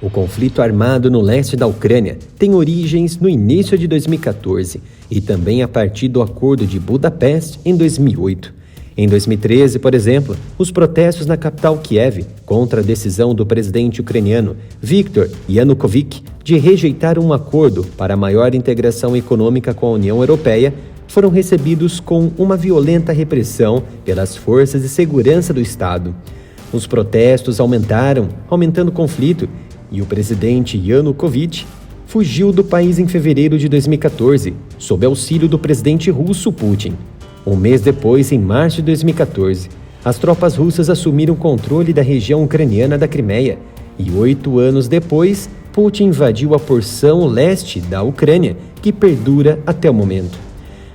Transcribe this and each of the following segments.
O conflito armado no leste da Ucrânia tem origens no início de 2014 e também a partir do Acordo de Budapeste em 2008. Em 2013, por exemplo, os protestos na capital Kiev contra a decisão do presidente ucraniano Viktor Yanukovych de rejeitar um acordo para maior integração econômica com a União Europeia foram recebidos com uma violenta repressão pelas forças de segurança do Estado. Os protestos aumentando o conflito, e o presidente Yanukovych fugiu do país em fevereiro de 2014, sob auxílio do presidente russo Putin. Um mês depois, em março de 2014, as tropas russas assumiram o controle da região ucraniana da Crimeia e 8 anos depois, Putin invadiu a porção leste da Ucrânia, que perdura até o momento.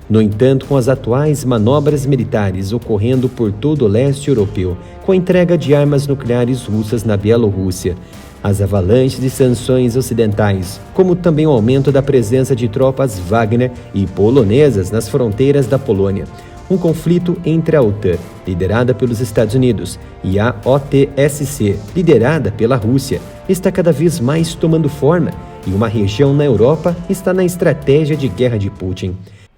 No entanto, com as atuais manobras militares ocorrendo por todo o leste europeu, com a entrega de armas nucleares russas na Bielorrússia, as avalanches de sanções ocidentais, como também o aumento da presença de tropas Wagner e polonesas nas fronteiras da Polônia, um conflito entre a OTAN, liderada pelos Estados Unidos, e a OTSC, liderada pela Rússia, está cada vez mais tomando forma, e uma região na Europa está na estratégia de guerra de Putin,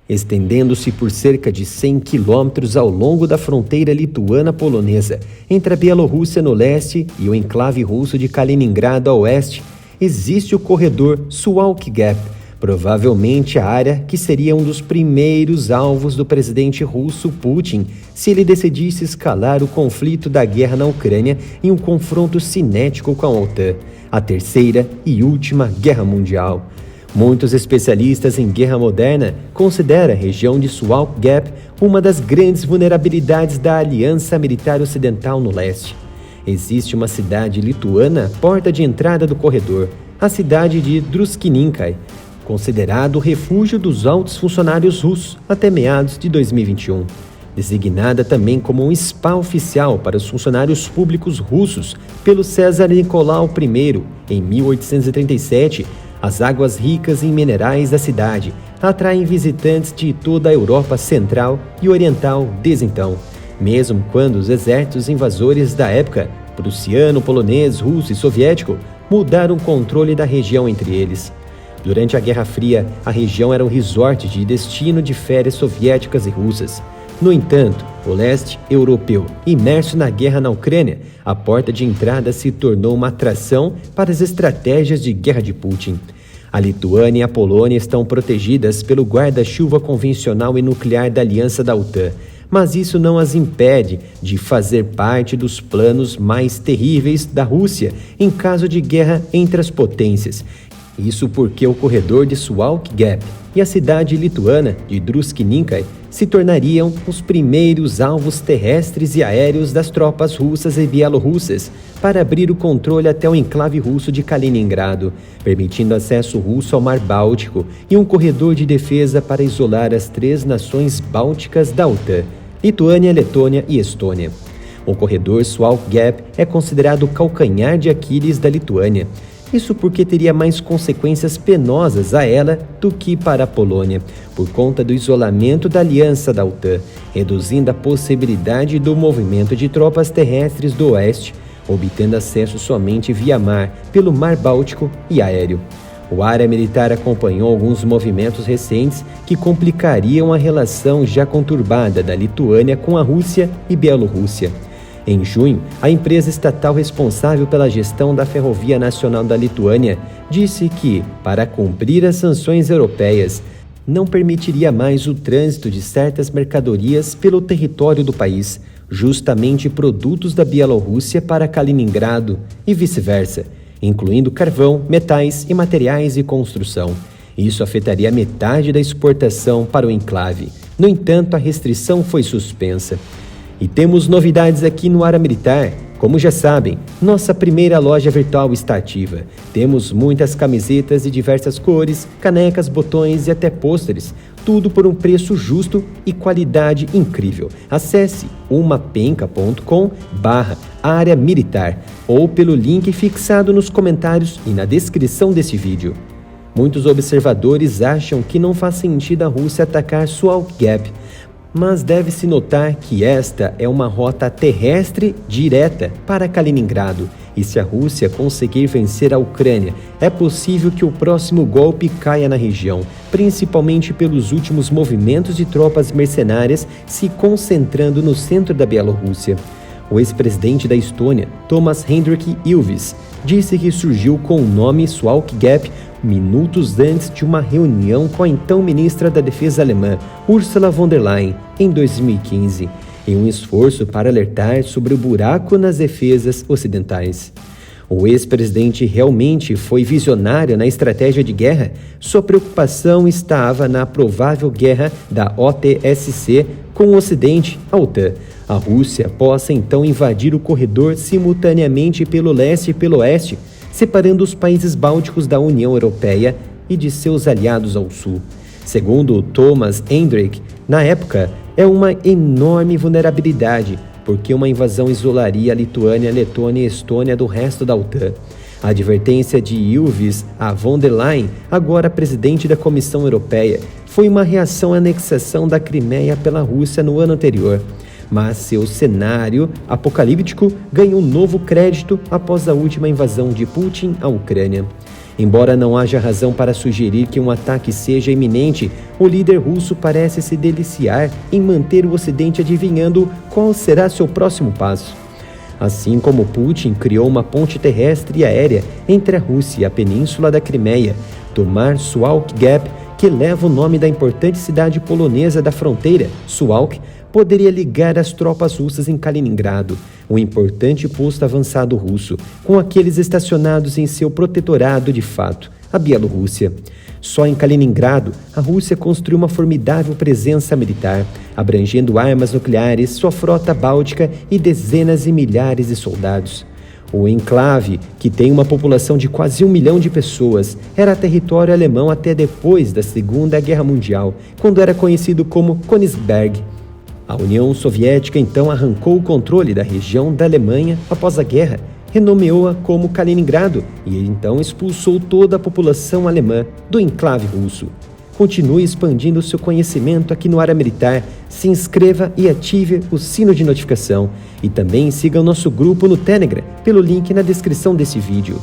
estendendo-se por cerca de 100 quilômetros ao longo da fronteira lituana-polonesa, entre a Bielorrússia no leste e o enclave russo de Kaliningrado a oeste, existe o corredor Suwalki Gap, provavelmente a área que seria um dos primeiros alvos do presidente russo Putin se ele decidisse escalar o conflito da guerra na Ucrânia em um confronto cinético com a OTAN, a terceira e última guerra mundial. Muitos especialistas em guerra moderna consideram a região de Suwalki Gap uma das grandes vulnerabilidades da Aliança Militar Ocidental no leste. Existe uma cidade lituana, porta de entrada do corredor, a cidade de Druskininkai, considerado o refúgio dos altos funcionários russos até meados de 2021. Designada também como um spa oficial para os funcionários públicos russos pelo César Nicolau I em 1837, as águas ricas em minerais da cidade atraem visitantes de toda a Europa Central e Oriental desde então, mesmo quando os exércitos invasores da época, prussiano, polonês, russo e soviético, mudaram o controle da região entre eles. Durante a Guerra Fria, a região era um resort de destino de férias soviéticas e russas. No entanto, o leste europeu, imerso na guerra na Ucrânia, a porta de entrada se tornou uma atração para as estratégias de guerra de Putin. A Lituânia e a Polônia estão protegidas pelo guarda-chuva convencional e nuclear da aliança da OTAN, mas isso não as impede de fazer parte dos planos mais terríveis da Rússia em caso de guerra entre as potências. Isso porque o corredor de Suwalki Gap e a cidade lituana de Druskininkai se tornariam os primeiros alvos terrestres e aéreos das tropas russas e bielorrussas para abrir o controle até o enclave russo de Kaliningrado, permitindo acesso russo ao Mar Báltico e um corredor de defesa para isolar as 3 nações bálticas da OTAN, Lituânia, Letônia e Estônia. O corredor Suwalki Gap é considerado o calcanhar de Aquiles da Lituânia. Isso porque teria mais consequências penosas a ela do que para a Polônia, por conta do isolamento da aliança da OTAN, reduzindo a possibilidade do movimento de tropas terrestres do oeste, obtendo acesso somente via mar, pelo Mar Báltico e aéreo. O área militar acompanhou alguns movimentos recentes que complicariam a relação já conturbada da Lituânia com a Rússia e Bielorrússia. Em junho, a empresa estatal responsável pela gestão da Ferrovia Nacional da Lituânia disse que, para cumprir as sanções europeias, não permitiria mais o trânsito de certas mercadorias pelo território do país, justamente produtos da Bielorrússia para Kaliningrado e vice-versa, incluindo carvão, metais e materiais de construção. Isso afetaria metade da exportação para o enclave. No entanto, a restrição foi suspensa. E temos novidades aqui no Área Militar. Como já sabem, nossa primeira loja virtual está ativa. Temos muitas camisetas de diversas cores, canecas, botões e até pôsteres. Tudo por um preço justo e qualidade incrível. Acesse umapenca.com/área militar ou pelo link fixado nos comentários e na descrição desse vídeo. Muitos observadores acham que não faz sentido a Rússia atacar Suwalki Gap, mas deve-se notar que esta é uma rota terrestre direta para Kaliningrado E se a Rússia conseguir vencer a Ucrânia, é possível que o próximo golpe caia na região, principalmente pelos últimos movimentos de tropas mercenárias se concentrando no centro da Bielorrússia. O ex-presidente da Estônia, Thomas Hendrik Ilves, disse que surgiu com o nome Suwałki Gap minutos antes de uma reunião com a então ministra da Defesa alemã, Ursula von der Leyen, em 2015, em um esforço para alertar sobre o buraco nas defesas ocidentais. O ex-presidente realmente foi visionário na estratégia de guerra? Sua preocupação estava na provável guerra da OTSC com o Ocidente, a OTAN. A Rússia possa então invadir o corredor simultaneamente pelo leste e pelo oeste, separando os países bálticos da União Europeia e de seus aliados ao sul. Segundo Thomas Hendrik, na época, é uma enorme vulnerabilidade, porque uma invasão isolaria a Lituânia, Letônia e Estônia do resto da OTAN. A advertência de Ilves a von der Leyen, agora presidente da Comissão Europeia, foi uma reação à anexação da Crimeia pela Rússia no ano anterior. Mas seu cenário apocalíptico ganhou novo crédito após a última invasão de Putin à Ucrânia. Embora não haja razão para sugerir que um ataque seja iminente, o líder russo parece se deliciar em manter o Ocidente adivinhando qual será seu próximo passo. Assim como Putin criou uma ponte terrestre e aérea entre a Rússia e a península da Crimeia, tomar Suwałki Gap, que leva o nome da importante cidade polonesa da fronteira, Suwałk, poderia ligar as tropas russas em Kaliningrado, um importante posto avançado russo, com aqueles estacionados em seu protetorado de fato, a Bielorrússia. Só em Kaliningrado, a Rússia construiu uma formidável presença militar, abrangendo armas nucleares, sua frota báltica e dezenas e milhares de soldados. O enclave, que tem uma população de quase 1 milhão de pessoas, era território alemão até depois da Segunda Guerra Mundial, quando era conhecido como Königsberg. A União Soviética então arrancou o controle da região da Alemanha após a guerra, renomeou-a como Kaliningrado e então expulsou toda a população alemã do enclave russo. Continue expandindo seu conhecimento aqui no Área Militar, se inscreva e ative o sino de notificação. E também siga o nosso grupo no Telegram, pelo link na descrição desse vídeo.